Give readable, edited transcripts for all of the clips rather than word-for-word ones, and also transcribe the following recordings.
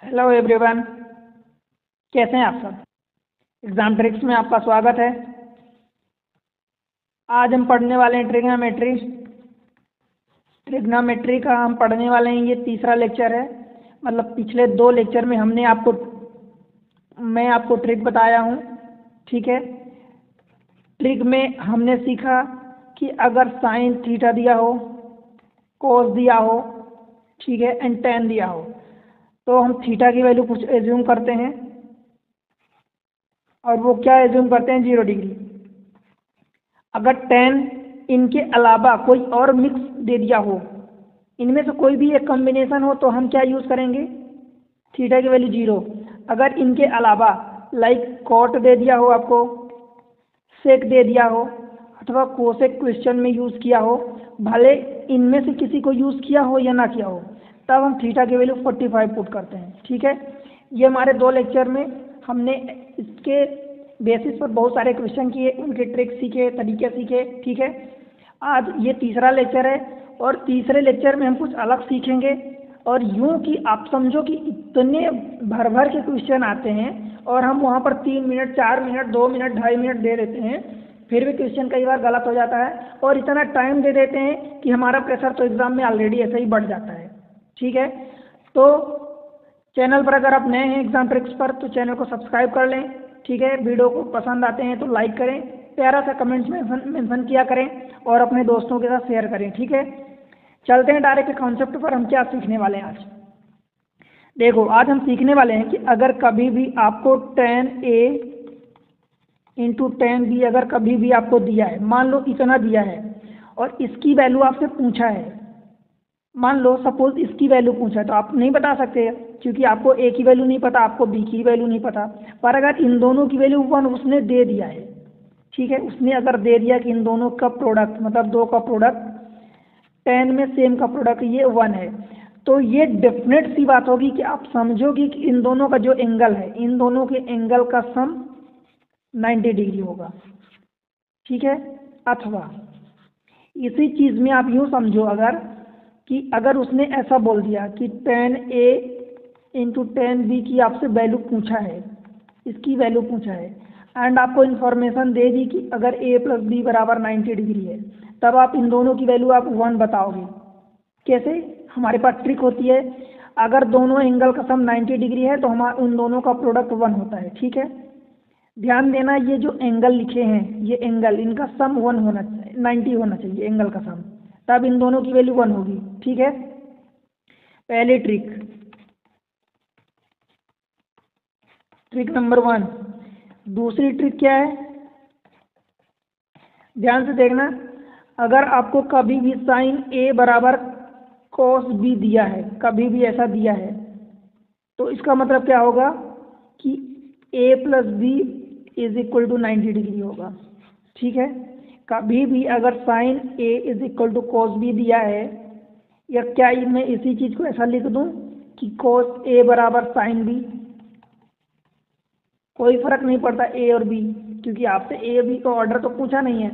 Hello everyone, कैसे हैं आप सब। एग्जाम ट्रिक्स में आपका स्वागत है। आज हम पढ़ने वाले हैं ट्रिग्नोमेट्री। ट्रिग्नोमेट्री का हम पढ़ने वाले हैं, ये तीसरा लेक्चर है। मतलब पिछले 2 लेक्चर में मैं आपको ट्रिक बताया हूँ, ठीक है। ट्रिक में हमने सीखा कि अगर साइन थीटा दिया हो, कोस दिया हो, ठीक है, एंड टेन दिया हो, तो हम थीटा की वैल्यू कुछ एज्यूम करते हैं और वो क्या एज्यूम करते हैं, 0 डिग्री। अगर टेन इनके अलावा कोई और मिक्स दे दिया हो, इनमें से कोई भी एक कॉम्बिनेशन हो, तो हम क्या यूज़ करेंगे, थीटा की वैल्यू 0। अगर इनके अलावा लाइक कॉट दे दिया हो, आपको सेक दे दिया हो, अथवा कोसेक क्वेश्चन में यूज़ किया हो, भले इनमें से किसी को यूज़ किया हो या ना किया हो, तब हम थीटा की वैल्यू 45 पुट करते हैं, ठीक है। ये हमारे 2 लेक्चर में हमने इसके बेसिस पर बहुत सारे क्वेश्चन किए, उनके ट्रिक सीखे, तरीके सीखे, ठीक है। आज ये तीसरा लेक्चर है और तीसरे लेक्चर में हम कुछ अलग सीखेंगे। और यूँ कि आप समझो कि इतने भर भर के क्वेश्चन आते हैं और हम वहाँ पर 3 मिनट, 4 मिनट, 2 मिनट, 2.5 मिनट दे देते हैं, फिर भी क्वेश्चन कई बार गलत हो जाता है। और इतना टाइम दे देते हैं कि हमारा प्रेशर तो एग्ज़ाम में ऑलरेडी ऐसे ही बढ़ जाता है, ठीक है। तो चैनल पर अगर आप नए हैं एग्जाम ट्रिक्स पर, तो चैनल को सब्सक्राइब कर लें, ठीक है। वीडियो को पसंद आते हैं तो लाइक करें, प्यारा सा कमेंट्स में मेंशन किया करें और अपने दोस्तों के साथ शेयर करें, ठीक है। चलते हैं डायरेक्ट कॉन्सेप्ट पर, हम क्या सीखने वाले हैं आज। देखो, आज हम सीखने वाले हैं कि अगर कभी भी आपको tan A into tan B अगर कभी भी आपको दिया है, मान लो इतना दिया है और इसकी वैल्यू आपसे पूछा है, मान लो सपोज इसकी वैल्यू पूछा है, तो आप नहीं बता सकते क्योंकि आपको A की वैल्यू नहीं पता, आपको B की वैल्यू नहीं पता। पर अगर इन दोनों की वैल्यू 1 उसने दे दिया है, ठीक है, उसने अगर दे दिया कि इन दोनों का प्रोडक्ट, मतलब 2 का प्रोडक्ट, tan में सेम का प्रोडक्ट ये 1 है, तो ये डेफिनेट सी बात होगी कि आप समझोगे कि इन दोनों का जो एंगल है, इन दोनों के एंगल का सम 90 डिग्री होगा, ठीक है। अथवा इसी चीज़ में आप यूँ समझो अगर उसने ऐसा बोल दिया कि tan A into tan B की आपसे वैल्यू पूछा है, इसकी वैल्यू पूछा है, एंड आपको इन्फॉर्मेशन दे दी कि अगर A प्लस बी बराबर 90 डिग्री है, तब आप इन दोनों की वैल्यू आप 1 बताओगे। कैसे? हमारे पास ट्रिक होती है, अगर दोनों एंगल का सम 90 डिग्री है तो हमारा उन दोनों का प्रोडक्ट 1 होता है, ठीक है। ध्यान देना, ये जो एंगल लिखे हैं, ये एंगल, इनका सम 1 होना चाहिए, 90 होना चाहिए एंगल का सम, तब इन दोनों की वैल्यू 1 होगी, ठीक है। पहली ट्रिक नंबर 1। दूसरी ट्रिक क्या है, ध्यान से देखना। अगर आपको कभी भी साइन A बराबर cos B दिया है, कभी भी ऐसा दिया है, तो इसका मतलब क्या होगा कि A plus B is equal to 90 degree होगा, ठीक है। कभी भी अगर sine A is equal to cos B दिया है, या क्या मैं इसी चीज़ को ऐसा लिख दूं कि cos A बराबर साइन B, कोई फर्क नहीं पड़ता A और B, क्योंकि आपसे A B का ऑर्डर तो पूछा नहीं है,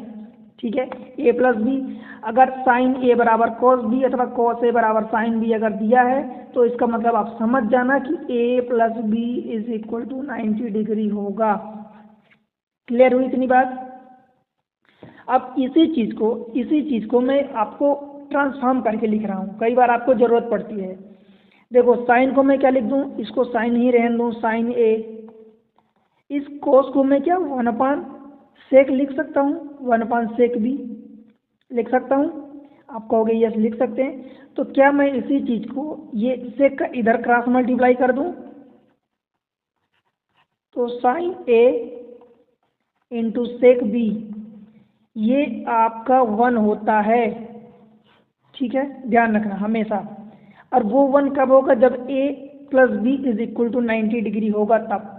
ठीक है। A प्लस बी, अगर साइन A बराबर cos B अथवा cos A बराबर साइन B अगर दिया है, तो इसका मतलब आप समझ जाना कि A plus B is equal to 90 degree होगा। क्लियर हुई इतनी बात। अब इसी चीज़ को मैं आपको ट्रांसफॉर्म करके लिख रहा हूँ, कई बार आपको ज़रूरत पड़ती है। देखो, साइन को मैं क्या लिख दूँ, इसको साइन ही रहने दूँ, साइन A। इस कोस को मैं क्या 1 सेक लिख सकता हूँ, 1 सेक B लिख सकता हूँ। आप कहोगे यस लिख सकते हैं, तो क्या मैं इसी चीज़ को, ये सेक का इधर क्रॉस मल्टीप्लाई कर दूँ, तो sine A into sec B ये आपका 1 होता है, ठीक है, ध्यान रखना हमेशा। और वो 1 कब होगा, जब A plus B is equal to 90 degree होगा, तब।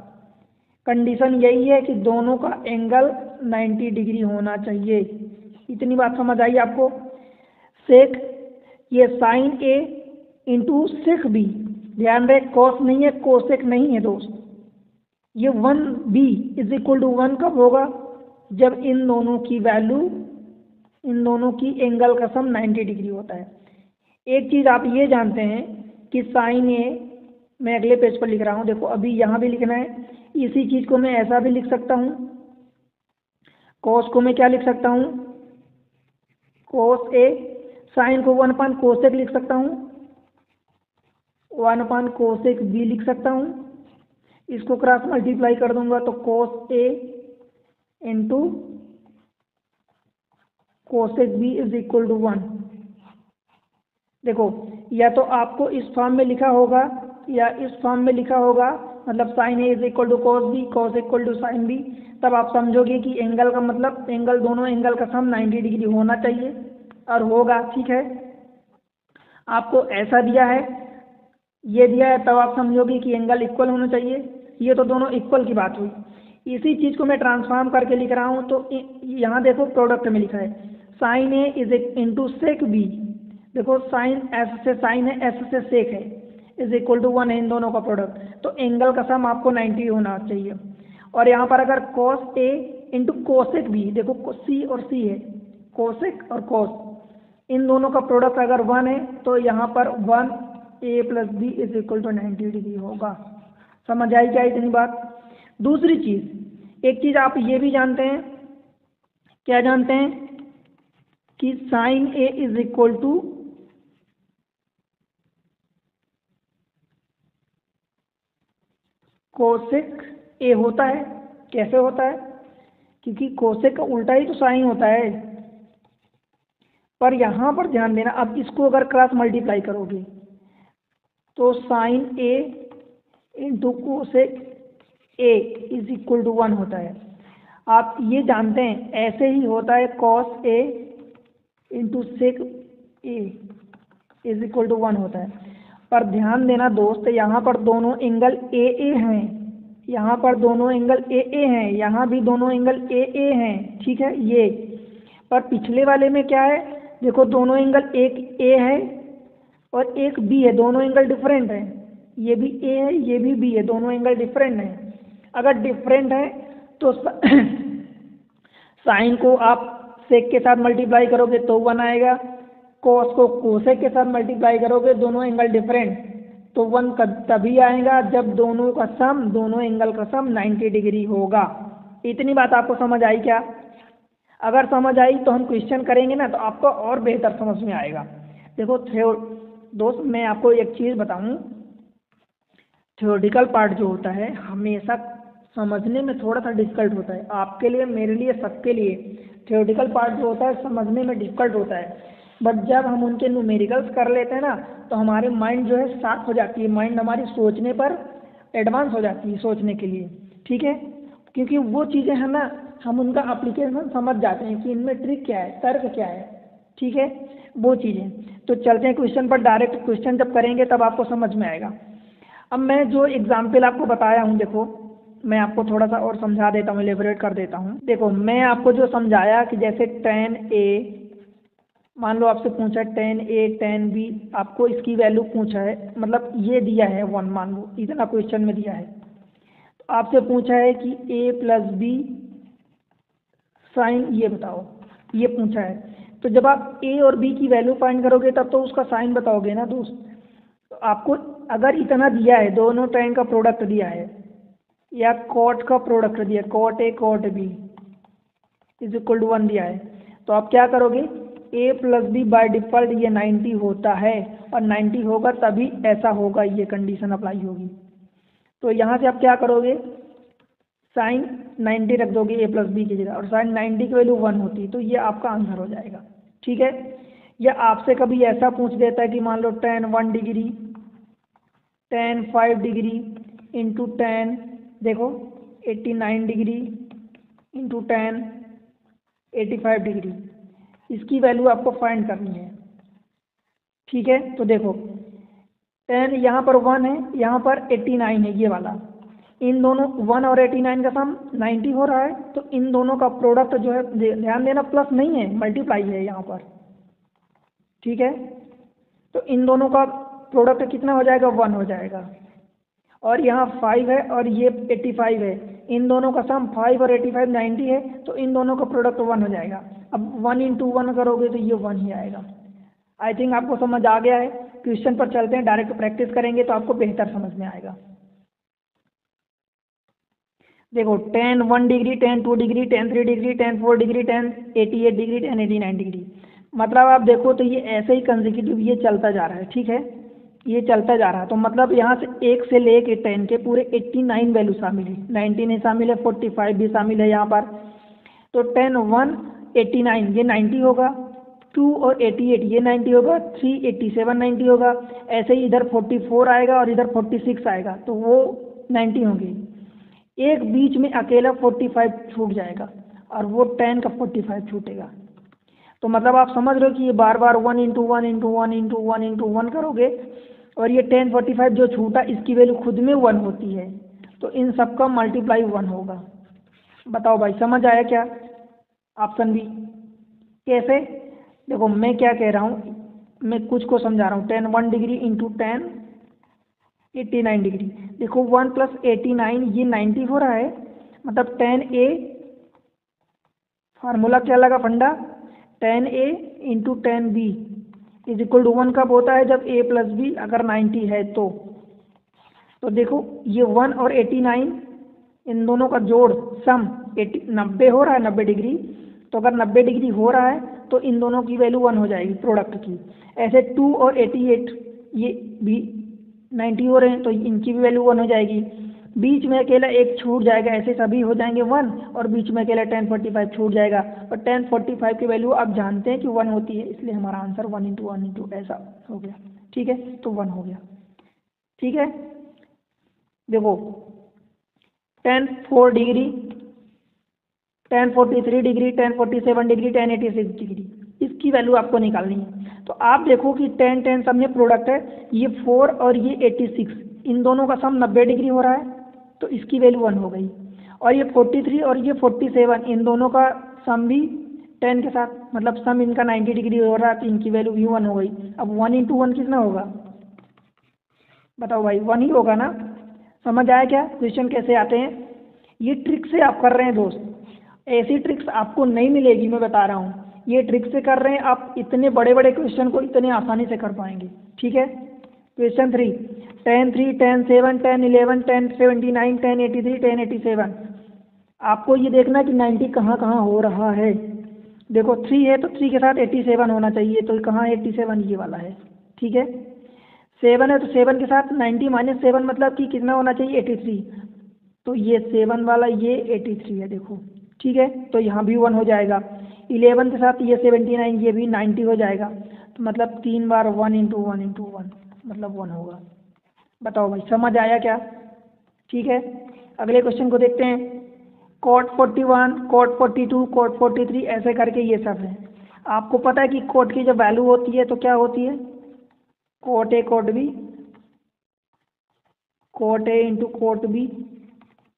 कंडीशन यही है कि दोनों का एंगल 90 डिग्री होना चाहिए। इतनी बात समझ आई आपको। सेक, ये sine A into sec B, ध्यान रहे कॉस नहीं है, कोसेक नहीं है दोस्त। ये 1B इज इक्वल टू 1 कब होगा, जब इन दोनों की वैल्यू, इन दोनों की एंगल का सम 90 डिग्री होता है। एक चीज़ आप ये जानते हैं कि साइन A मैं अगले पेज पर लिख रहा हूँ। देखो अभी यहाँ भी लिखना है, इसी चीज़ को मैं ऐसा भी लिख सकता हूँ, कॉस को मैं क्या लिख सकता हूँ, कोस ए, साइन को 1 कोसेक लिख सकता हूँ, 1 कोसेक बी लिख सकता हूँ। इसको क्रॉस मल्टीप्लाई कर दूंगा तो cos A into cosec B is equal to 1। देखो या तो आपको इस फॉर्म में लिखा होगा या इस फॉर्म में लिखा होगा, मतलब sine A is equal to cos B, cos equal to sine B, तब आप समझोगे कि एंगल का मतलब एंगल, दोनों एंगल का सम 90 डिग्री होना चाहिए और होगा। ठीक है, आपको ऐसा दिया है, ये दिया है, तब आप समझोगे कि एंगल इक्वल होना चाहिए। ये तो दोनों इक्वल की बात हुई। इसी चीज़ को मैं ट्रांसफॉर्म करके लिख रहा हूँ, तो यहाँ देखो प्रोडक्ट में लिखा है sine A is into sec B. देखो साइन एस से साइन है, एस से सेक है, इज इक्वल टू 1 है इन दोनों का प्रोडक्ट। तो एंगल का सम आपको 90 होना चाहिए। और यहाँ पर अगर cos A into cosec B, देखो सी और सी है, कोसेक और कॉस, इन दोनों का प्रोडक्ट अगर 1 है तो यहाँ पर 1 A plus B is equal to 90 degree होगा। समझ आई क्या इतनी बात? दूसरी चीज़, एक चीज़ आप ये भी जानते हैं, क्या जानते हैं कि sine A is equal to cosec A होता है। कैसे होता है? क्योंकि कोसेक का उल्टा ही तो साइन होता है। पर यहाँ पर ध्यान देना, अब इसको अगर क्रॉस मल्टीप्लाई करोगे तो sine A into cosec A is equal to 1 होता है। आप ये जानते हैं ऐसे ही होता है, cos A into sec A is equal to 1 होता है। पर ध्यान देना दोस्त, यहाँ पर दोनों एंगल ए ए हैं, यहाँ पर दोनों एंगल ए ए हैं, यहाँ भी दोनों एंगल ए ए हैं। ठीक है, ये पर पिछले वाले में क्या है, देखो दोनों एंगल, एक ए है और एक बी है, दोनों एंगल डिफरेंट है। ये भी ए है, ये भी बी है, दोनों एंगल डिफरेंट है। अगर डिफरेंट है तो साइन को आप सेक के साथ मल्टीप्लाई करोगे तो 1 आएगा, कॉस को कोसेक के साथ मल्टीप्लाई करोगे, दोनों एंगल डिफरेंट, तो 1 तभी आएगा जब दोनों का सम, दोनों एंगल का सम 90 डिग्री होगा। इतनी बात आपको समझ आई क्या? अगर समझ आई तो हम क्वेश्चन करेंगे ना, तो आपको और बेहतर समझ में आएगा। देखो दोस्त, मैं आपको एक चीज़ बताऊं, थ्योरेटिकल पार्ट जो होता है हमेशा समझने में थोड़ा सा डिफ़िकल्ट होता है, आपके लिए, मेरे लिए, सबके लिए। थ्योरेटिकल पार्ट जो होता है समझने में डिफ़िकल्ट होता है, बट जब हम उनके न्यूमेरिकल्स कर लेते हैं ना, तो हमारे माइंड जो है शार्प हो जाती है, माइंड हमारी सोचने पर एडवांस हो जाती है, सोचने के लिए। ठीक है, क्योंकि वो चीज़ें हैं ना, हम उनका एप्लीकेशन समझ जाते हैं कि इनमें ट्रिक क्या है, तर्क क्या है। ठीक है, वो चीज़ें। तो चलते हैं क्वेश्चन पर, डायरेक्ट क्वेश्चन जब करेंगे तब आपको समझ में आएगा। अब मैं जो एग्जाम्पल आपको बताया हूँ, देखो मैं आपको थोड़ा सा और समझा देता हूँ, एलेबोरेट कर देता हूँ। देखो मैं आपको जो समझाया कि जैसे tan a, मान लो आपसे पूछा tan a tan b, आपको इसकी वैल्यू पूछा है, मतलब ये दिया है 1, मान लो इतना क्वेश्चन में दिया है, तो आपसे पूछा है कि a प्लस बी साइन, ये बताओ, ये पूछा है। तो जब आप a और b की वैल्यू फाइंड करोगे तब तो उसका साइन बताओगे ना दोस्त। तो आपको अगर इतना दिया है, दोनों tan का प्रोडक्ट दिया है या कॉट का प्रोडक्ट दिया, cot A cot B is equal to 1 दिया है, तो आप क्या करोगे, a plus B by default ये 90 होता है, और 90 होगा तभी ऐसा होगा, ये कंडीशन अप्लाई होगी। तो यहाँ से आप क्या करोगे, साइन 90 रख दोगे a प्लस बी की जगह, और साइन 90 की वैल्यू 1 होती है, तो ये आपका आंसर हो जाएगा। ठीक है, या आपसे कभी ऐसा पूछ देता है कि मान लो tan 1 degree tan 5 degree into tan, देखो 89 डिग्री इंटू tan 85 डिग्री, इसकी वैल्यू आपको फाइंड करनी है। ठीक है, तो देखो tan यहाँ पर 1 है, यहाँ पर 89 है, ये वाला, इन दोनों 1 और 89 का सम 90 हो रहा है, तो इन दोनों का प्रोडक्ट जो है, ध्यान देना प्लस नहीं है, मल्टीप्लाई है यहाँ पर। ठीक है, तो इन दोनों का प्रोडक्ट कितना हो जाएगा, 1 हो जाएगा, और यहाँ 5 है और ये 85 है, इन दोनों का सम 5 और 85 90 है, तो इन दोनों का प्रोडक्ट 1 हो जाएगा। अब 1 इंटू 1 करोगे तो ये 1 ही आएगा। आई थिंक आपको समझ आ गया है। क्वेश्चन पर चलते हैं, डायरेक्ट प्रैक्टिस करेंगे तो आपको बेहतर समझ में आएगा। देखो tan 1 degree, tan 2 degree, tan 3 degree, tan 4 degree, tan 88 degree, tan 89 degree. मतलब आप देखो तो ये ऐसे ही कंसेक्यूटिव ये चलता जा रहा है, ठीक है, ये चलता जा रहा है। तो मतलब यहाँ से 1 से लेके 10 के पूरे 89 वैल्यू शामिल है, 19 शामिल है, 45 भी शामिल है यहाँ पर। तो 10 1 89 ये 90 होगा, 2 और 88 ये 90 होगा, 3 87 90 होगा। ऐसे ही इधर 44 आएगा और इधर 46 आएगा, तो वो 90 होंगे। एक बीच में अकेला 45 छूट जाएगा और वो 10 का 45 छूटेगा। तो मतलब आप समझ रहे हो कि ये बार बार 1 इंटू 1 इंटू 1 इंटू 1 इंटू 1 करोगे और ये 10 45 जो छूटा इसकी वैल्यू खुद में 1 होती है, तो इन सब का मल्टीप्लाई 1 होगा। बताओ भाई समझ आया क्या? Option B. कैसे? देखो मैं क्या कह रहा हूँ, मैं कुछ को समझा रहा हूँ। 10 1 डिग्री इंटू 10 89 डिग्री। देखो 1 प्लस 89 ये 90 हो रहा है, मतलब 10a, फार्मूला क्या लगा फंडा, 10a into 10b is equal to 1 कब होता है, जब a प्लस b अगर 90 है तो देखो ये 1 और 89 इन दोनों का जोड़ सम 90 हो रहा है, 90 डिग्री। तो अगर 90 डिग्री हो रहा है तो इन दोनों की वैल्यू 1 हो जाएगी प्रोडक्ट की। ऐसे 2 और 88 ये भी 90 हो रहे हैं तो इनकी भी वैल्यू 1 हो जाएगी। बीच में अकेला एक छूट जाएगा, ऐसे सभी हो जाएंगे 1, और बीच में अकेला 1045 छूट जाएगा। और 1045 की वैल्यू आप जानते हैं कि 1 होती है, इसलिए हमारा आंसर 1 इंटू 1 इंटू ऐसा हो गया, ठीक है, तो 1 हो गया, ठीक है। देखो 10 4 डिग्री, 10 43 डिग्री, 10 47 डिग्री, 10 86 डिग्री, इसकी वैल्यू आपको निकालनी है। तो आप देखो कि 10 10 सब में प्रोडक्ट है, ये 4 और ये 86, इन दोनों का सम 90 डिग्री हो रहा है, तो इसकी वैल्यू 1 हो गई। और ये 43 और ये 47 इन दोनों का सम भी 10 के साथ, मतलब सम इनका 90 डिग्री हो रहा है, तो इनकी वैल्यू भी 1 हो गई। अब 1 इंटू 1 कितना होगा? बताओ भाई, 1 ही होगा ना? समझ आया क्या क्वेश्चन कैसे आते हैं? ये ट्रिक से आप कर रहे हैं दोस्त, ऐसी ट्रिक्स आपको नहीं मिलेगी, मैं बता रहा हूँ। ये ट्रिक से कर रहे हैं आप, इतने बड़े बड़े क्वेश्चन को इतने आसानी से कर पाएंगे, ठीक है। क्वेश्चन 3, 10 3 10 7 10 11 10 79 10 83 10 87। आपको ये देखना कि 90 कहाँ कहाँ हो रहा है। देखो 3 है तो 3 के साथ 87 होना चाहिए, तो कहाँ है 87? ये वाला है, ठीक है। 7 है तो 7 के साथ 90 माइनस 7 मतलब कि कितना होना चाहिए? 83, तो ये 7 वाला ये 83 है, देखो, ठीक है, तो यहाँ भी 1 हो जाएगा। 11 के साथ ये 79, ये भी 90 हो जाएगा, तो मतलब 3 बार 1 इंटू 1 इंटू 1 मतलब 1 होगा। बताओ भाई समझ आया क्या? ठीक है, अगले क्वेश्चन को देखते हैं। कॉट 41, कॉट 42, कॉट 43 ऐसे करके ये सब है। आपको पता है कि कॉट की जब वैल्यू होती है तो क्या होती है? Cot A cot B, cot A into cot B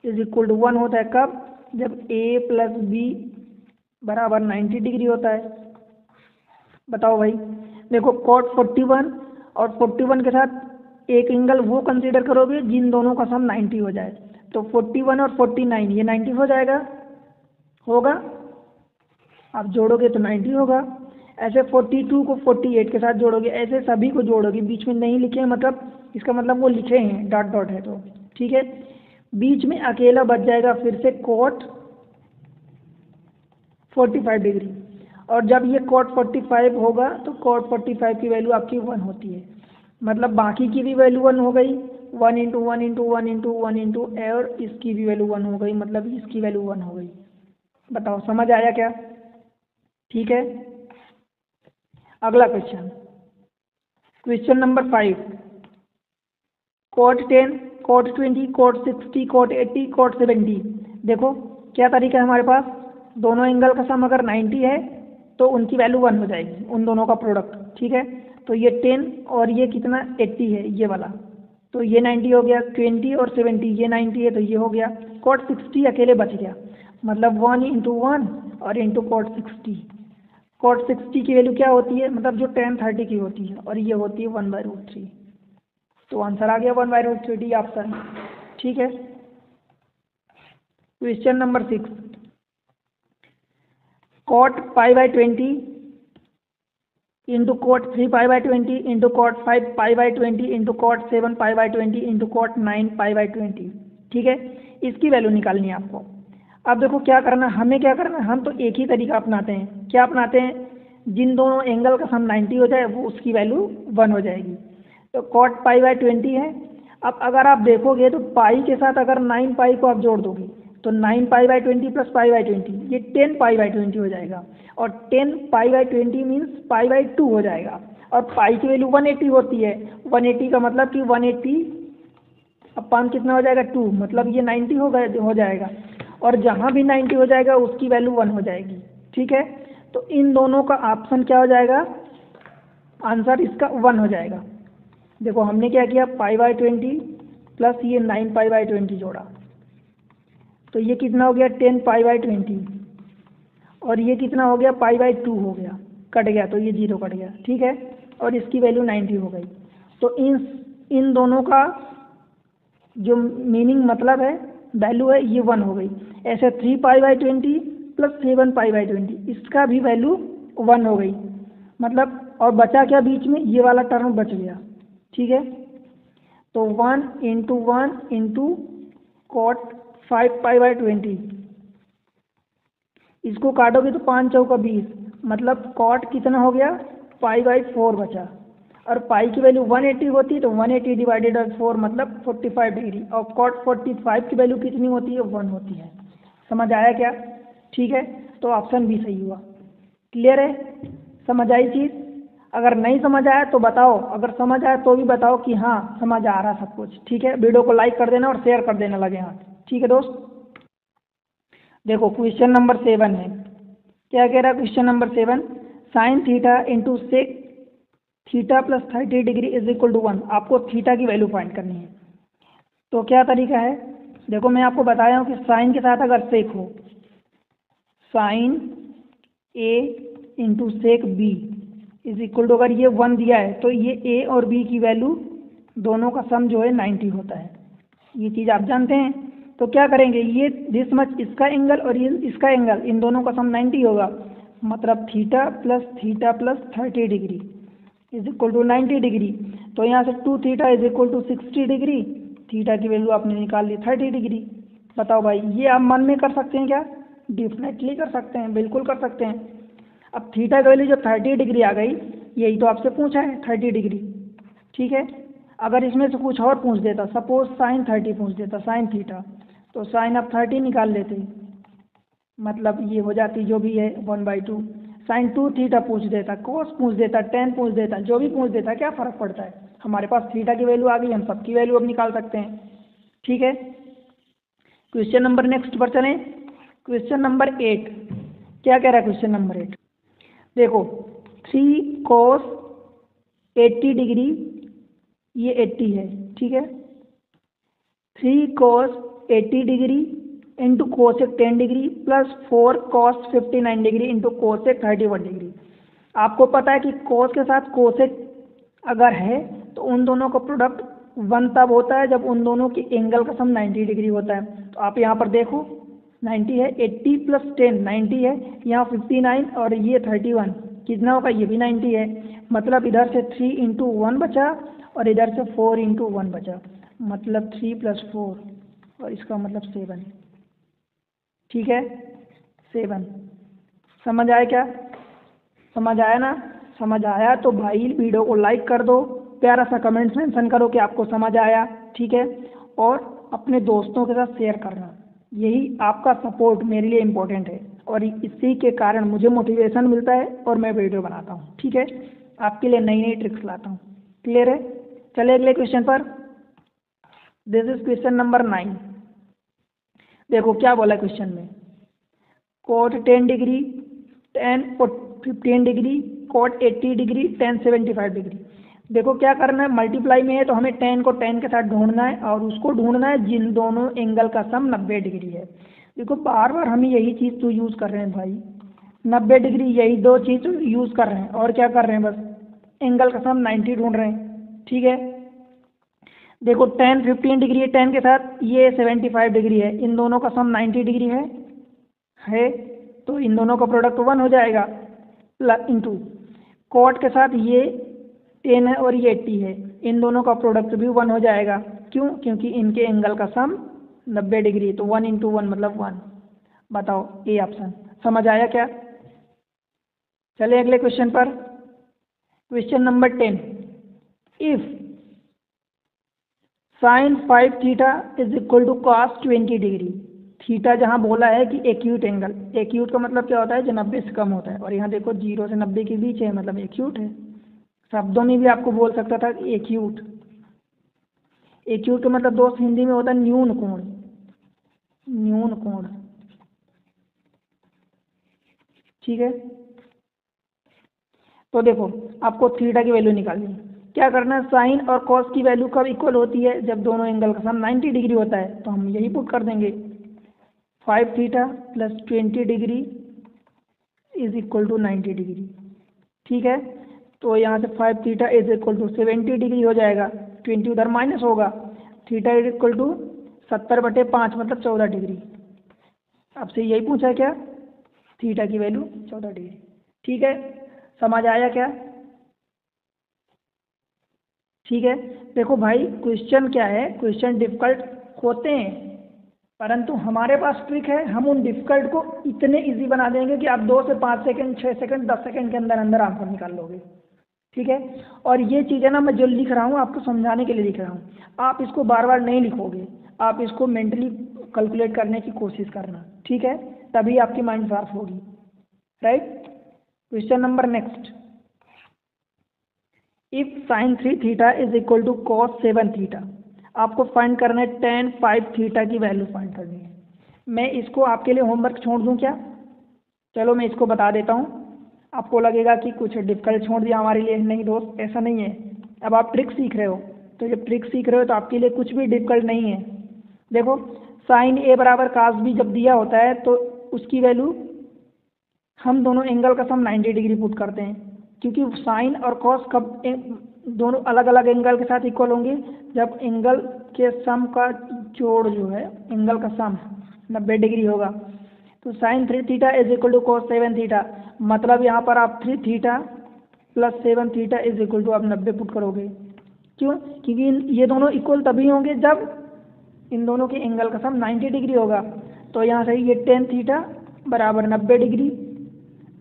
is equal to 1 होता है। कब? जब a प्लस बी बराबर 90 डिग्री होता है। बताओ भाई, देखो कॉट 41 और 41 के साथ एक एंगल वो कंसीडर करोगे जिन दोनों का सम 90 हो जाए, तो 41 और 49 ये 90 हो जाएगा, होगा, आप जोड़ोगे तो 90 होगा। ऐसे 42 को 48 के साथ जोड़ोगे, ऐसे सभी को जोड़ोगे, बीच में नहीं लिखे हैं मतलब इसका मतलब वो लिखे हैं, डॉट डॉट है तो, ठीक है। बीच में अकेला बच जाएगा फिर से कॉट 45 डिग्री, और जब ये कॉट 45 होगा तो कॉट 45 की वैल्यू आपकी 1 होती है, मतलब बाकी की भी वैल्यू 1 हो गई, 1 इंटू 1 इंटू 1 इंटू 1 इंटू, और इसकी भी वैल्यू 1 हो गई, मतलब इसकी वैल्यू 1 हो गई। बताओ समझ आया क्या? ठीक है, अगला question, question number 5। Cot 10, cot 20, cot 60, cot 80, cot 70। देखो क्या तरीका है हमारे पास, दोनों एंगल का सम अगर 90 है तो उनकी वैल्यू 1 हो जाएगी, उन दोनों का प्रोडक्ट, ठीक है। तो ये 10 और ये कितना 80 है, ये वाला, तो ये 90 हो गया। 20 और 70 ये 90 है तो ये हो गया। कॉट 60 अकेले बच गया, मतलब 1 इंटू 1 और इंटू कॉट 60। कॉट 60 की वैल्यू क्या होती है, मतलब जो tan 30 की होती है, और ये होती है 1/√3, तो आंसर आ गया 1/√3 डी ऑप्शन, ठीक है। Question number 6। Cot pi by 20 into cot 3 पाई/20 इंटू कॉट 5 पाई/20 इंटू कॉट 7 पाई/20 इंटू कॉट 9 पाई/20। ठीक है, इसकी वैल्यू निकालनी है आपको। अब देखो क्या करना, हमें क्या करना, हम तो एक ही तरीका अपनाते हैं। क्या अपनाते हैं? जिन दोनों एंगल का सम 90 हो जाए वो उसकी वैल्यू 1 हो जाएगी। तो कॉट पाई/20 है। अब अगर आप देखोगे तो पाई के साथ अगर 9 पाई को आप जोड़ दोगे तो 9 पाई/20 प्लस पाई/20 ये 10 पाई/20 हो जाएगा। और 10 पाई/20 मीन्स पाई/2 हो जाएगा। और पाई की वैल्यू 180 होती है। 180 का मतलब कि 180 अपान कितना हो जाएगा 2, मतलब ये 90 हो जाएगा। और जहाँ भी 90 हो जाएगा उसकी वैल्यू 1 हो जाएगी। ठीक है, तो इन दोनों का ऑप्शन क्या हो जाएगा, आंसर इसका 1 हो जाएगा। देखो हमने क्या किया, पाई/20 प्लस ये 9 पाई/20 जोड़ा तो ये कितना हो गया 10 पाई/20। और ये कितना हो गया पाई/2 हो गया, कट गया तो ये 0 कट गया। ठीक है, और इसकी वैल्यू 90 हो गई। तो इन दोनों का जो मीनिंग मतलब है, वैल्यू है, ये 1 हो गई। ऐसे 3 पाई/20 प्लस 7 पाई/20 इसका भी वैल्यू 1 हो गई। मतलब और बचा क्या बीच में, ये वाला टर्म बच गया। ठीक है, तो 1 इंटू 1 इंटू कॉट 5 पाई/20 इसको काटोगे तो 5 चौका 20, मतलब कॉट कितना हो गया पाई/4 बचा। और पाई की वैल्यू 180 होती है तो 180 डिवाइडेड बाई 4 मतलब 45 डिग्री। और कॉट 45 की वैल्यू कितनी होती है, 1 होती है। समझ आया क्या? ठीक है, तो ऑप्शन बी सही हुआ। क्लियर है? समझ आई चीज़? अगर नहीं समझ आया तो बताओ, अगर समझ आया तो भी बताओ कि हाँ समझ आ रहा सब कुछ। ठीक है, वीडियो को लाइक कर देना और शेयर कर देना लगे हाथ। ठीक है दोस्त, देखो क्वेश्चन नंबर 7 है। क्या कह रहा है question number 7, sine theta into sec theta plus 30 degree is equal to 1। आपको थीटा की वैल्यू फाइंड करनी है। तो क्या तरीका है, देखो मैं आपको बताया हूँ कि साइन के साथ अगर सेक हो, sine A into sec B is equal to, अगर ये 1 दिया है तो ये ए और बी की वैल्यू दोनों का सम जो है 90 होता है। ये चीज़ आप जानते हैं। तो क्या करेंगे, ये दिस मच इसका एंगल और ये इसका एंगल, इन दोनों का सम 90 होगा। मतलब theta plus 30 degree is equal to 90 degree. तो यहाँ से 2 theta is equal to 60 degree. Theta की वैल्यू आपने निकाल ली 30 डिग्री। बताओ भाई, ये आप मन में कर सकते हैं क्या? डेफिनेटली कर सकते हैं, बिल्कुल कर सकते हैं। अब थीटा की वैल्यू जब 30 डिग्री आ गई, यही तो आपसे पूछा है 30 डिग्री। ठीक है, अगर इसमें से कुछ और पूछ देता, सपोज साइन 30 पूछ देता, साइन थीटा, तो साइन आप 30 निकाल लेते, मतलब ये हो जाती जो भी है 1/2। साइन 2 थीटा पूछ देता, कोस पूछ देता, टेन पूछ देता, जो भी पूछ देता, क्या फ़र्क पड़ता है, हमारे पास थीटा की वैल्यू आ गई, हम सबकी वैल्यू अब निकाल सकते हैं। ठीक है, क्वेश्चन नंबर नेक्स्ट पर चलें। क्वेश्चन नंबर 8 क्या कह रहा है क्वेश्चन नंबर 8, देखो 3 cos 80 डिग्री, ये 80 है। ठीक है, 3 cos 80 degree into cosec 10 degree plus 4 cos 59 degree into cosec 31 degree. आपको पता है कि कोस के साथ कोसेक अगर है तो उन दोनों का प्रोडक्ट 1 तब होता है जब उन दोनों के एंगल का सम 90 डिग्री होता है। तो आप यहाँ पर देखो 90 है, 80 प्लस 10 90 है, यहाँ 59 और ये 31 कितना होगा, ये भी 90 है। मतलब इधर से 3 इंटू 1 बचा और इधर से 4 इंटू 1 बचा, मतलब 3 प्लस 4 और इसका मतलब 7। ठीक है, 7। समझ आया क्या? समझ आया ना? समझ आया तो भाई वीडियो को लाइक कर दो, प्यारा सा कमेंट्स मेंशन करो कि आपको समझ आया। ठीक है, और अपने दोस्तों के साथ शेयर करना, यही आपका सपोर्ट मेरे लिए इम्पोर्टेंट है और इसी के कारण मुझे मोटिवेशन मिलता है और मैं वीडियो बनाता हूँ। ठीक है, आपके लिए नई नई ट्रिक्स लाता हूँ। क्लियर है? चलिए अगले क्वेश्चन पर। This is question number 9। देखो क्या बोला क्वेश्चन में, cot 10 degree, tan 15 degree, cot 80 degree, tan 75 degree. देखो क्या करना है, मल्टीप्लाई में है तो हमें tan को tan के साथ ढूंढना है और उसको ढूंढना है जिन दोनों एंगल का सम 90 डिग्री है। देखो बार बार हम यही चीज़ तो यूज़ कर रहे हैं भाई, 90 डिग्री, यही दो चीज़ यूज़ कर रहे हैं और क्या कर रहे हैं, बस एंगल का सम 90 ढूंढ रहे हैं। ठीक है, देखो tan 15 डिग्री है, tan के साथ ये 75 डिग्री है, इन दोनों का सम 90 डिग्री है तो इन दोनों का प्रोडक्ट 1 हो जाएगा। प्लस इंटू कॉट के साथ ये 10 है और ये 80 है, इन दोनों का प्रोडक्ट भी 1 हो जाएगा। क्यों? क्योंकि इनके एंगल का सम 90 डिग्री, तो 1 × 1 मतलब 1। बताओ ए ऑप्शन। समझ आया क्या? चलिए अगले क्वेश्चन पर। Question number 10, if sin 5 theta is equal to cos 20 degree. Theta जहाँ बोला है कि एक्यूट एंगल, एक्यूट का मतलब क्या होता है? जो 90 से कम होता है, और यहाँ देखो 0 से 90 के बीच है, मतलब एक्यूट है। शब्दों में भी आपको बोल सकता था कि एक्यूट। एक्यूट का मतलब दोस्त हिंदी में होता है न्यून कोण, न्यून कोण। ठीक है, तो देखो आपको थीटा की वैल्यू निकालनी है। क्या करना है? साइन और कॉस की वैल्यू कब इक्वल होती है? जब दोनों एंगल का सम 90 डिग्री होता है, तो हम यही पुट कर देंगे। 5 theta plus 20 degree is equal to 90 degree. ठीक है, तो यहाँ से 5 theta is equal to 70 degree हो जाएगा, 20 उधर माइनस होगा। थीटा इज इक्वल टू 70/5 मतलब 14 डिग्री। आपसे यही पूछा है क्या? थीटा की वैल्यू 14 डिग्री। ठीक है, समझ आया क्या? ठीक है, देखो भाई क्वेश्चन क्या है, क्वेश्चन डिफिकल्ट होते हैं, परंतु हमारे पास ट्रिक है, हम उन डिफिकल्ट को इतने इजी बना देंगे कि आप 2 से 5 सेकंड, 6 सेकंड, 10 सेकंड के अंदर अंदर आंसर निकाल लोगे। ठीक है, और ये चीज़ है ना, मैं जो लिख रहा हूँ आपको समझाने के लिए लिख रहा हूँ। आप इसको बार बार नहीं लिखोगे, आप इसको मेंटली कैलकुलेट करने की कोशिश करना। ठीक है, तभी आपकी माइंड शार्प होगी। Right. Question number next, if sine 3 theta is equal to cos 7 theta. आपको फाइंड करना है tan 5 थीटा की वैल्यू फाइंड करनी है। मैं इसको आपके लिए होमवर्क छोड़ दूं क्या? चलो मैं इसको बता देता हूँ। आपको लगेगा कि कुछ डिफिकल्ट छोड़ दिया हमारे लिए, नहीं दोस्त, ऐसा नहीं है। अब आप ट्रिक सीख रहे हो, तो जब ट्रिक सीख रहे हो तो आपके लिए कुछ भी डिफिकल्ट नहीं है। देखो साइन ए बराबर कास बी जब दिया होता है, तो उसकी वैल्यू हम दोनों एंगल का सम 90 डिग्री पुट करते हैं, क्योंकि साइन और कॉस कब दोनों अलग अलग एंगल के साथ इक्वल होंगे? जब एंगल के सम का जोड़ जो है, एंगल का सम 90 डिग्री होगा। तो sine 3 theta is equal to cos 7 theta, मतलब यहाँ पर आप 3 theta plus 7 theta is equal to आप 90 पुट करोगे। क्यों? क्योंकि ये दोनों इक्वल तभी होंगे जब इन दोनों के एंगल का सम 90 डिग्री होगा। तो यहाँ से ये tan थीटा बराबर 90 डिग्री,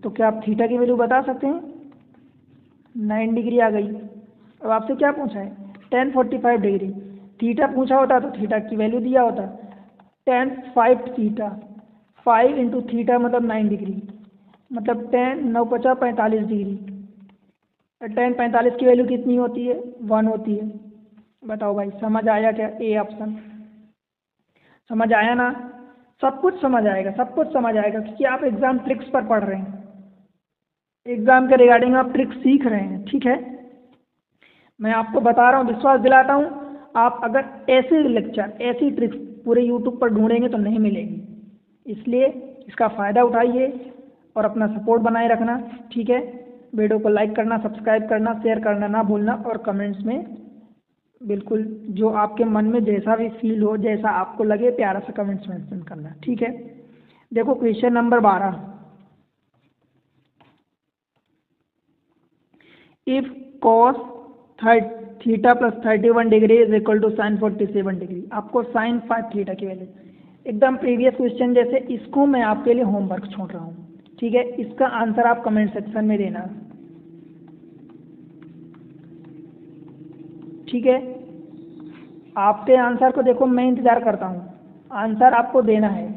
तो क्या आप थीटा की वैल्यू बता सकते हैं? 9 डिग्री आ गई। अब आपसे क्या पूछा है? tan 45 degree. थीटा पूछा होता तो थीटा की वैल्यू दिया होता, tan 5 थीटा, 5 इंटू थीटा मतलब 9 डिग्री, मतलब tan 9 × 45 डिग्री। tan 45 की वैल्यू कितनी होती है? 1 होती है। बताओ भाई, समझ आया क्या? A option. समझ आया ना? सब कुछ समझ आएगा, सब कुछ समझ आएगा, क्योंकि आप एग्जाम ट्रिक्स पर पढ़ रहे हैं, एग्जाम के रिगार्डिंग आप ट्रिक्स सीख रहे हैं। ठीक है, मैं आपको बता रहा हूँ, विश्वास दिलाता हूँ, आप अगर ऐसे लेक्चर, ऐसी ट्रिक्स पूरे यूट्यूब पर ढूंढेंगे तो नहीं मिलेगी। इसलिए इसका फ़ायदा उठाइए और अपना सपोर्ट बनाए रखना। ठीक है, वीडियो को लाइक करना, सब्सक्राइब करना, शेयर करना ना भूलना, और कमेंट्स में बिल्कुल जो आपके मन में जैसा भी फील हो, जैसा आपको लगे, प्यारा सा कमेंट्स मेंशन करना। ठीक है, देखो question number 12, if cos theta plus 31 degree is equal to sine 47 degree. आपको साइन 5 थीटा की वैल्यू, एकदम प्रीवियस क्वेश्चन जैसे, इसको मैं आपके लिए होमवर्क छोड़ रहा हूँ। ठीक है, इसका आंसर आप कमेंट सेक्शन में देना। ठीक है, आपके आंसर को देखो, मैं इंतज़ार करता हूँ, आंसर आपको देना है।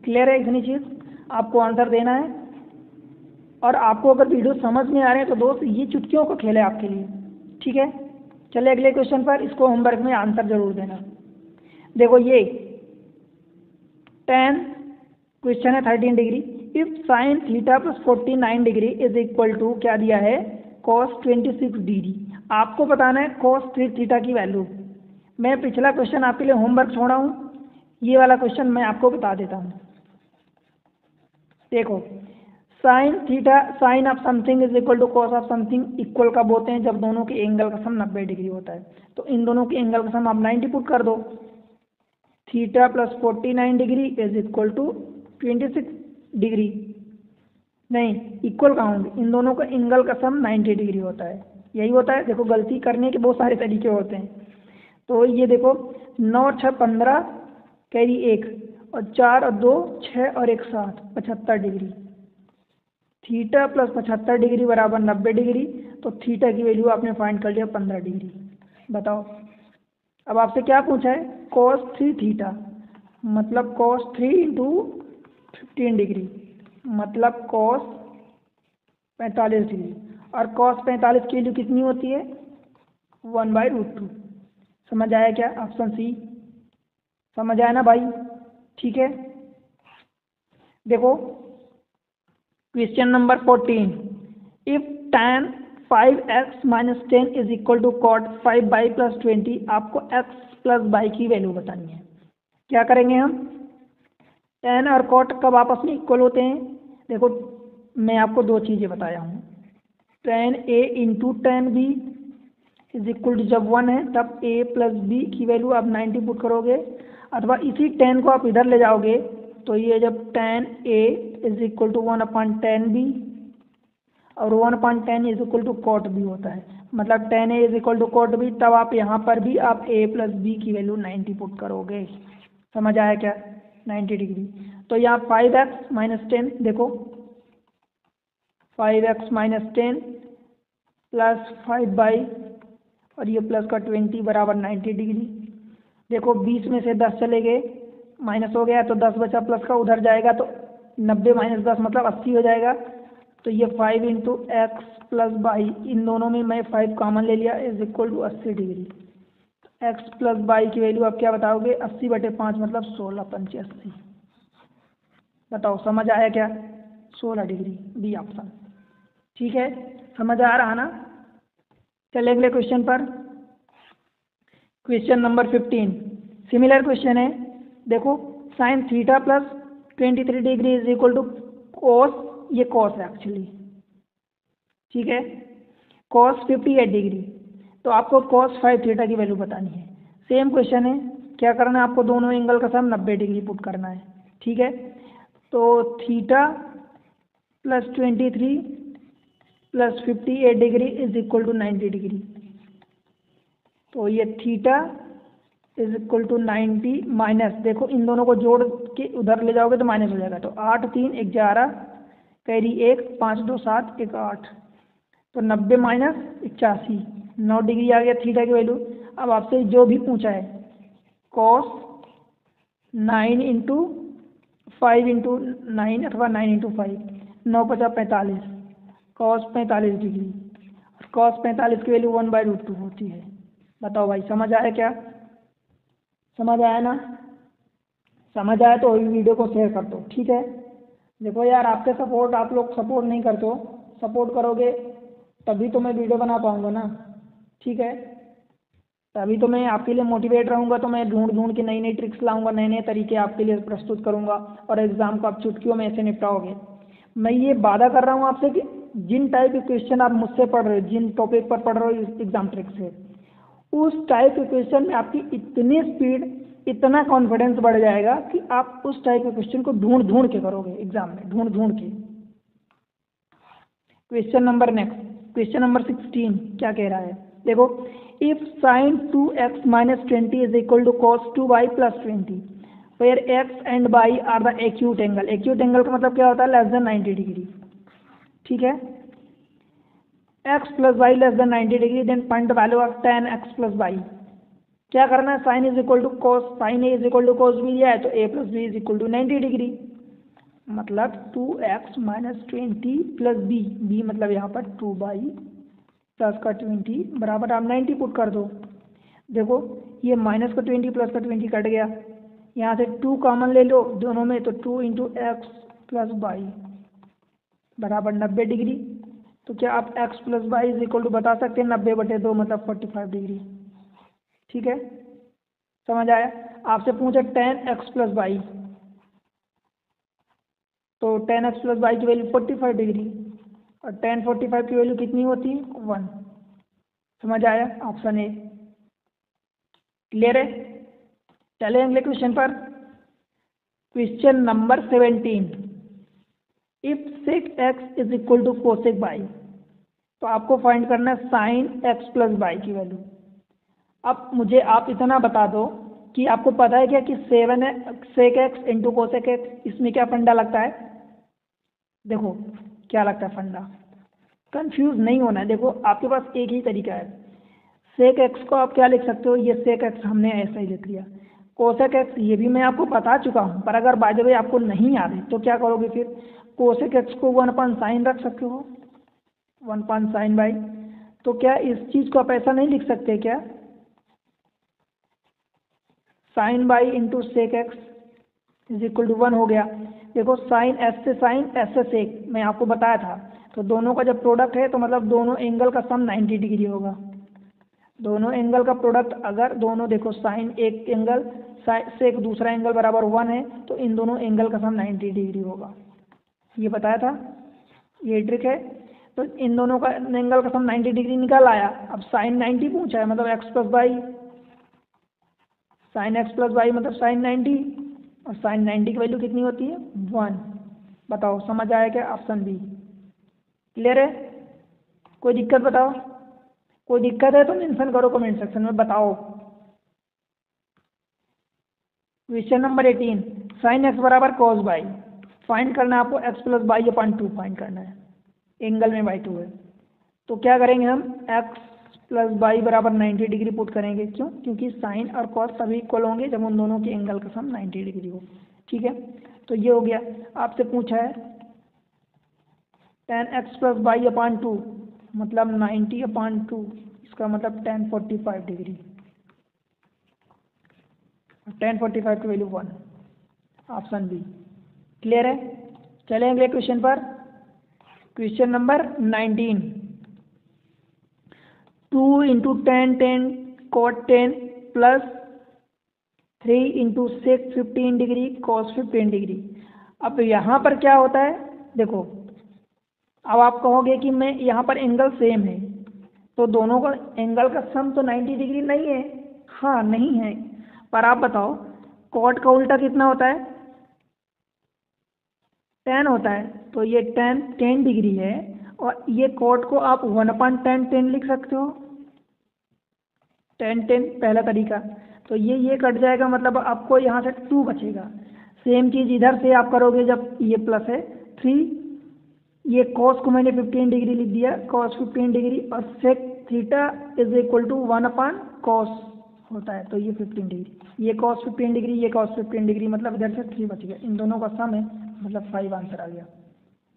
क्लियर है इतनी चीज़? आपको आंसर देना है, और आपको अगर वीडियो समझ में आ रहे हैं तो दोस्त ये चुटकियों को खेल है आपके लिए। ठीक है, चलिए अगले क्वेश्चन पर, इसको होमवर्क में आंसर जरूर देना। देखो ये tan क्वेश्चन है 13 degree, if sine theta plus 49 degree is equal to क्या दिया है? cos 26 degree. आपको बताना है cos 3 थीटा की वैल्यू। मैं पिछला क्वेश्चन आपके लिए होमवर्क छोड़ा हूँ, ये वाला क्वेश्चन मैं आपको बता देता हूँ। देखो sine theta, sine of something is equal to cos of something, equal कब होते हैं? जब दोनों के एंगल का सम 90 डिग्री होता है। तो इन दोनों के एंगल का सम आप 90 पुट कर दो। Theta plus 49 degree is equal to 26 degree, नहीं, इक्वल कहाँ होंगे, इन दोनों का एंगल का सम 90 डिग्री होता है, यही होता है। देखो गलती करने के बहुत सारे तरीके होते हैं। तो ये देखो 9 और 6 15 कैरी 1 और 4 और 2 6 और 1 7 75 डिग्री। थीटा प्लस 75 डिग्री बराबर 90 डिग्री। तो थीटा की वैल्यू आपने फाइंड कर लिया 15 डिग्री। बताओ अब आपसे क्या पूछा है, cos 3 थीटा मतलब cos 3 इंटू 15 डिग्री मतलब cos 45 डिग्री, और cos 45 की वैल्यू कितनी होती है 1/√2। समझ आया क्या, ऑप्शन सी। समझ आया ना भाई, ठीक है। देखो question number 14, if tan 5x minus 10 is equal to cot 5y plus 20, आपको x प्लस y की वैल्यू बतानी है। क्या करेंगे हम, tan और cot कब आपस में इक्वल होते हैं, देखो मैं आपको दो चीज़ें बताया हूँ, tan a into tan b is equal to जब 1 है तब a प्लस b की वैल्यू आप 90 पुट करोगे, अथवा इसी tan को आप इधर ले जाओगे तो ये जब tan a is equal to 1/tan b और 1/tan is equal to cot b होता है, मतलब tan a is equal to cot b, तब आप यहाँ पर भी आप a प्लस b की वैल्यू 90 पुट करोगे। समझ आया क्या, 90 डिग्री। तो यहाँ 5x माइनस 10, देखो 5x माइनस 10 प्लस 5y और ये प्लस का 20 बराबर 90 डिग्री। देखो 20 में से 10 चले गए, माइनस हो गया तो 10 बचा, प्लस का उधर जाएगा तो 90 माइनस 10 मतलब 80 हो जाएगा। तो ये 5 इंटू एक्स प्लस वाई, इन दोनों में मैं 5 कॉमन ले लिया, is equal to 80 degree. X plus y की वैल्यू आप क्या बताओगे, 80/5 मतलब 16 पंचे 80। बताओ समझ आया क्या, 16 डिग्री, बी ऑप्शन। ठीक है, समझ आ रहा ना। चले अगले क्वेश्चन पर, क्वेश्चन नंबर 15 सिमिलर क्वेश्चन है। देखो sine theta plus 23 degree is equal to cos, ये कॉस है एक्चुअली, ठीक है, कॉस 58 डिग्री। तो आपको कॉस 5 थीटा की वैल्यू बतानी है। सेम क्वेश्चन है, क्या करना है आपको, दोनों एंगल का सम 90 डिग्री पुट करना है, ठीक है। तो theta plus 23 plus 58 degree is equal to 90 degree. तो ये theta is equal to 90 minus, देखो इन दोनों को जोड़ के उधर ले जाओगे तो माइनस हो जाएगा, तो 8 3 11 कैरी 1 5 2 7 1 8, तो 90 माइनस 81, 9 डिग्री आ गया थीटा की वैल्यू। अब आपसे जो भी पूछा है कॉस 9 इंटू 5 इंटू 9 अथवा 9 इंटू 5, 9 50 45, कॉस 45 डिग्री, कॉस 45 की वैल्यू 1/√2 होती है। बताओ भाई समझ आया क्या, समझ आया ना। समझ आया तो वीडियो को शेयर कर दो, ठीक है। देखो यार आपके सपोर्ट, आप लोग सपोर्ट नहीं करते हो, सपोर्ट करोगे तभी तो मैं वीडियो बना पाऊँगा ना, ठीक है। तभी तो मैं आपके लिए मोटिवेट रहूँगा, तो मैं ढूंढ ढूंढ के नई नई ट्रिक्स लाऊंगा, नए नए तरीके आपके लिए प्रस्तुत करूँगा, और एग्ज़ाम को आप चुटकियों में ऐसे निपटाओगे। मैं ये वादा कर रहा हूँ आपसे कि जिन टाइप के क्वेश्चन आप मुझसे पढ़ रहे हो, जिन टॉपिक पर पढ़ रहे हो एग्जाम ट्रिक से, उस टाइप के क्वेश्चन में आपकी इतनी स्पीड, इतना कॉन्फिडेंस बढ़ जाएगा कि आप उस टाइप के क्वेश्चन को ढूंढ ढूंढ के करोगे एग्जाम में, ढूंढ ढूंढ के। Question number next, question number 16 क्या कह रहा है, देखो if sine 2x minus 20 is equal to cos 2y plus 20 where x and y are the acute angle. Acute angle का मतलब क्या होता है, लेस देन 90 डिग्री, ठीक है। x plus y less than 90 degree, then find the value of tan x plus y. क्या करना है, sine is equal to cos, sine A is equal to cos B दिया है तो a plus B is equal to 90 degree, मतलब 2x minus 20 plus B, B मतलब यहाँ पर 2y प्लस का 20 बराबर आप 90 पुट कर दो। देखो ये माइनस का 20 प्लस का 20 कट गया, यहाँ से 2 कॉमन ले लो दोनों में, तो 2 इंटू एक्स प्लस वाई बराबर 90 डिग्री। तो क्या आप x plus y is equal to बता सकते हैं 90/2 मतलब 45 डिग्री, ठीक है। समझ आया। आपसे पूछा tan x प्लस वाई, तो tan x प्लस वाई की वैल्यू 45 डिग्री, और tan 45 की वैल्यू कितनी होती है 1। समझ आया, ऑप्शन ए क्लियर है। चले अगले क्वेश्चन पर, question number 17 if sec x is equal to cosec y, तो आपको फाइंड करना है साइन एक्स प्लस बाई की वैल्यू। अब मुझे आप इतना बता दो कि आपको पता है क्या कि sec x into cosec x, इसमें क्या फंडा लगता है? देखो क्या लगता है फंडा, कंफ्यूज नहीं होना है। देखो आपके पास एक ही तरीका है, सेक एक्स को आप क्या लिख सकते हो, ये सेक एक्स हमने ऐसा ही लिख लिया, कोसेक एक्स ये भी मैं आपको बता चुका हूँ, पर अगर बाय द वे आपको नहीं याद है तो क्या करोगे फिर, कोसेक एक्स को 1/sin रख सकते हो, 1/sin बाई। तो क्या इस चीज़ को आप ऐसा नहीं लिख सकते क्या, sine y into sec x is equal to 1 हो गया। देखो साइन एस से साइन, एस से सेक, मैं आपको बताया था, तो दोनों का जब प्रोडक्ट है तो मतलब दोनों एंगल का सम 90 डिग्री होगा। दोनों एंगल का प्रोडक्ट अगर दोनों देखो साइन एक एंगल सेक दूसरा एंगल बराबर 1 है, तो इन दोनों एंगल का सम 90 डिग्री होगा, ये बताया था, ये ट्रिक है। तो इन दोनों का एंगल का सम 90 डिग्री निकल आया। अब साइन 90 पूछा है मतलब x plus by, sign x plus by मतलब साइन 90, और साइन 90 की वैल्यू कितनी होती है 1। बताओ समझ आया क्या, ऑप्शन बी क्लियर है? कोई दिक्कत बताओ, कोई दिक्कत है तो मेंशन करो कमेंट सेक्शन में, बताओ। क्वेश्चन नंबर 18, साइन एक्स बराबर कॉस बाई, फाइंड करना है आपको x plus by upon 2 find करना है, एंगल में बाई 2 है। तो क्या करेंगे हम, एक्स प्लस बाई बराबर 90 डिग्री पुट करेंगे, क्यों, क्योंकि साइन और कॉस सभी इक्वल होंगे जब उन दोनों के एंगल का सम 90 डिग्री हो। ठीक है, तो ये हो गया। आपसे पूछा है tan x plus by upon 2 मतलब 90 अपॉन 2, इसका मतलब tan 45 डिग्री, tan 45 की वैल्यू 1, ऑप्शन बी क्लियर है। चलें अगले क्वेश्चन पर, question number 19, 2 into tan cot 10 plus 3 into sec 15 degree cos 15 degree. अब यहाँ पर क्या होता है, देखो अब आप कहोगे कि मैं यहाँ पर एंगल सेम है, तो दोनों का एंगल का सम तो 90 डिग्री नहीं है, हाँ नहीं है, पर आप बताओ कॉट का उल्टा कितना होता है, tan होता है, तो ये tan 10 डिग्री है, और ये कॉट को आप 1/tan10 लिख सकते हो, tan 10 पहला तरीका। तो ये कट जाएगा, मतलब आपको यहाँ से 2 बचेगा। सेम चीज़ इधर से आप करोगे, जब ये प्लस है 3, ये कॉस को मैंने 15 डिग्री लिख दिया, कॉस 15 डिग्री, और sec theta is equal to 1/cos होता है, तो ये 15 डिग्री, ये कॉस 15 डिग्री, ये कॉस 15 डिग्री, मतलब इधर से 3 बच गया, इन दोनों का सम है, मतलब 5 आंसर आ गया,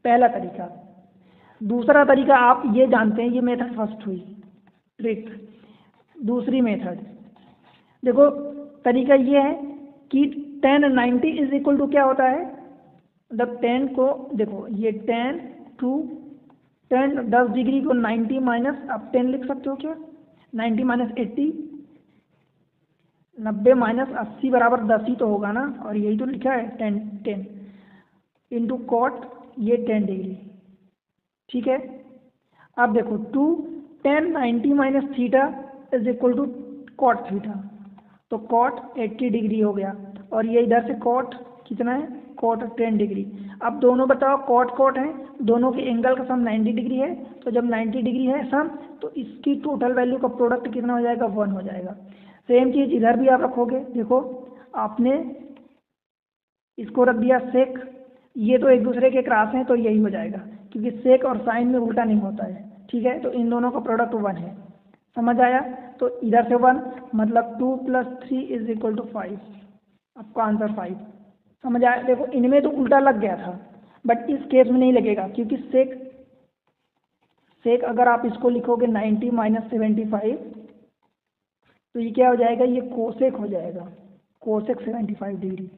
पहला तरीका। दूसरा तरीका आप ये जानते हैं, ये मेथड फर्स्ट हुई ट्रिक। दूसरी मेथड देखो, तरीका ये है कि tan 90 इज इक्वल टू क्या होता है, मतलब tan को देखो, ये tan 10 डिग्री को 90 माइनस, आप 10 लिख सकते हो क्या, 90 माइनस 80, 90 माइनस 80 बराबर 10 ही तो होगा ना, और यही तो लिखा है 10 इंटू कॉट ये 10 डिग्री। ठीक है, अब देखो 2 tan 90 minus theta is equal to cot theta, तो कॉट 80 डिग्री हो गया, और ये इधर से कॉट कितना है, कॉट 10 डिग्री। अब दोनों बताओ कॉट है, दोनों के एंगल का सम 90 डिग्री है, तो जब 90 डिग्री है सम, तो इसकी टोटल वैल्यू का प्रोडक्ट कितना हो जाएगा, 1 हो जाएगा। सेम चीज़ इधर भी आप रखोगे, देखो आपने इसको रख दिया सेक, ये तो एक दूसरे के क्रॉस हैं, तो यही हो जाएगा, क्योंकि सेक और साइन में उल्टा नहीं होता है। ठीक है, तो इन दोनों का प्रोडक्ट 1 है, समझ आया। तो इधर से 1 मतलब 2 + 3 इज इक्वल टू 5, आपका आंसर 5, समझ आया। देखो इनमें तो उल्टा लग गया था, बट इस केस में नहीं लगेगा, क्योंकि सेक अगर आप इसको लिखोगे 90 माइनस 75, तो ये क्या हो जाएगा, ये कोसेक हो जाएगा, कोसेक 75 डिग्री,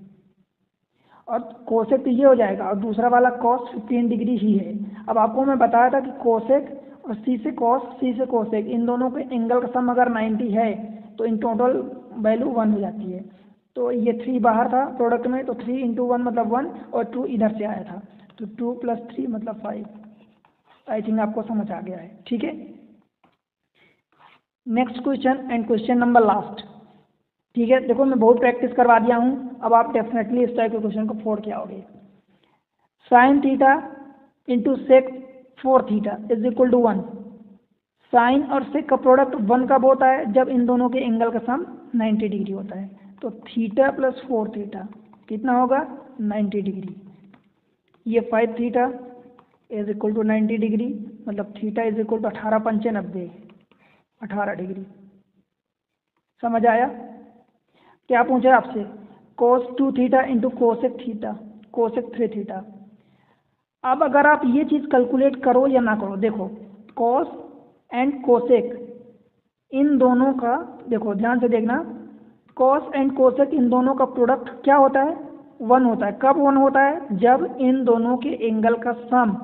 और कोसेक तो ये हो जाएगा, और दूसरा वाला कॉस 15 डिग्री ही है। अब आपको मैं बताया था कि कोसेक और सी से कॉस, सी से कोसेक, इन दोनों के एंगल का सम अगर 90 है, तो इन टोटल वैल्यू 1 हो जाती है। तो ये 3 बाहर था प्रोडक्ट में, तो 3 इंटू 1 मतलब 1, और 2 इधर से आया था, तो 2 + 3 मतलब 5। आई थिंक आपको समझ आ गया है। ठीक है, next question and question number last. ठीक है, देखो मैं बहुत प्रैक्टिस करवा दिया हूँ, अब आप डेफिनेटली इस टाइप के क्वेश्चन को फोड़ के आओगे। Sine theta into sec 4 theta is equal to 1। Sine और सेक का प्रोडक्ट 1 कब होता है? जब इन दोनों के एंगल का सम 90 डिग्री होता है। तो थीटा प्लस 4 थीटा कितना होगा? 90 डिग्री। ये 5 theta is equal to 90 degree, मतलब थीटा इज इक्वल टू 18 पंचे 90, 18 डिग्री। समझ आया? क्या पूछा आपसे? cos 2 theta into cosec theta, cosec 3 theta. अब अगर आप ये चीज़ कैलकुलेट करो या ना करो, देखो cos एंड कोसेक इन दोनों का, देखो ध्यान से देखना, cos एंड कोसेक इन दोनों का प्रोडक्ट क्या होता है? 1 होता है। कब 1 होता है? जब इन दोनों के एंगल का सम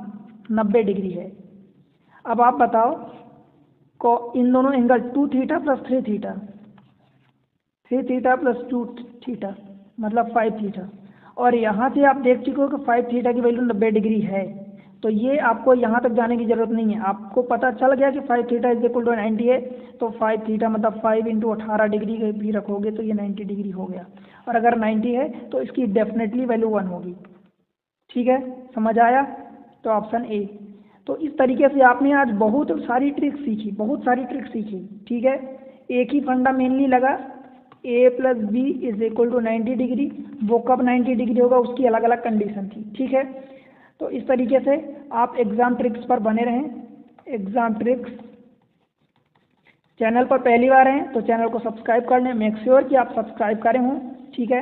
90 डिग्री है। अब आप बताओ, इन दोनों angle 2 theta plus 3 theta, 3 theta plus 2 theta मतलब 5 थीटा, और यहाँ से आप देख चुके हो कि 5 थीटा की वैल्यू 90 डिग्री है। तो ये आपको यहाँ तक जाने की ज़रूरत नहीं है, आपको पता चल गया कि 5 थीटा इज इक्वल टू 90 है। तो 5 थीटा मतलब 5 इंटू 18 डिग्री भी रखोगे तो ये 90 डिग्री हो गया। और अगर 90 है तो इसकी डेफिनेटली वैल्यू 1 होगी। ठीक है, समझ आया? तो ऑप्शन ए। तो इस तरीके से आपने आज बहुत सारी ट्रिक सीखी, बहुत सारी ट्रिक सीखी। ठीक है, एक ही फंडा मेनली लगा, A plus B is equal to 90 degree. वो कब 90 डिग्री होगा उसकी अलग अलग कंडीशन थी। ठीक है, तो इस तरीके से आप एग्ज़ाम ट्रिक्स पर बने रहें। एग्ज़ाम ट्रिक्स चैनल पर पहली बार हैं तो चैनल को सब्सक्राइब कर लें, मेक श्योर कि आप सब्सक्राइब करें हों। ठीक है,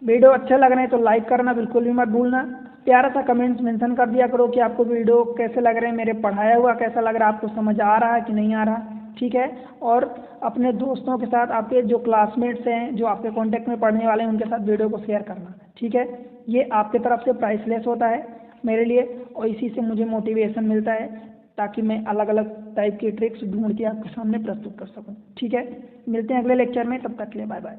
वीडियो अच्छा लग रहे हैं तो लाइक करना बिल्कुल भी मत भूलना। प्यारा सा कमेंट्स मेंशन कर दिया करो कि आपको वीडियो कैसे लग रहे हैं, मेरे पढ़ाया हुआ कैसा लग रहा है, आपको समझ आ रहा है कि नहीं आ रहा। ठीक है, और अपने दोस्तों के साथ, आपके जो क्लासमेट्स हैं, जो आपके कांटेक्ट में पढ़ने वाले हैं, उनके साथ वीडियो को शेयर करना। ठीक है, ये आपके तरफ से प्राइसलेस होता है मेरे लिए, और इसी से मुझे मोटिवेशन मिलता है ताकि मैं अलग अलग टाइप की ट्रिक्स ढूंढ के आपके सामने प्रस्तुत कर सकूं। ठीक है, मिलते हैं अगले लेक्चर में, तब तक के लिए बाय बाय।